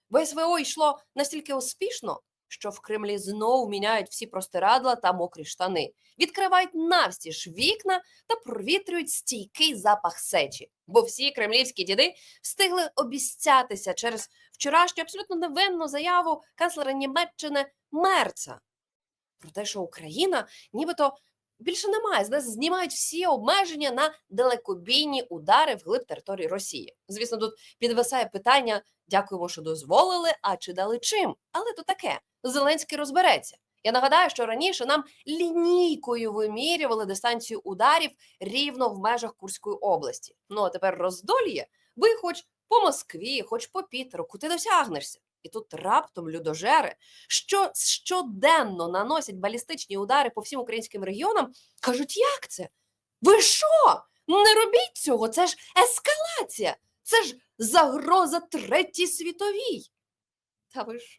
Бо СВО йшло настільки успішно, що в Кремлі знову міняють всі простирадла та мокрі штани, відкривають навстіж вікна та провітрюють стійкий запах сечі. Бо всі кремлівські діди встигли обіцятися через вчорашню абсолютно невинну заяву канцлера Німеччини Мерца про те, що Україна нібито більше немає, з нас знімають всі обмеження на далекобійні удари вглиб території Росії. Звісно, тут підвисає питання: дякуємо, що дозволили, а чи дали чим? Але то таке, Зеленський розбереться. Я нагадаю, що раніше нам лінійкою вимірювали дистанцію ударів рівно в межах Курської області. Ну а тепер роздольє, ви хоч по Москві, хоч по Пітеру, куди досягнешся. І тут раптом людожери, що щоденно наносять балістичні удари по всім українським регіонам, кажуть: як це? Ви що? Не робіть цього, це ж ескалація, це ж загроза Третій світовій. Та ви що?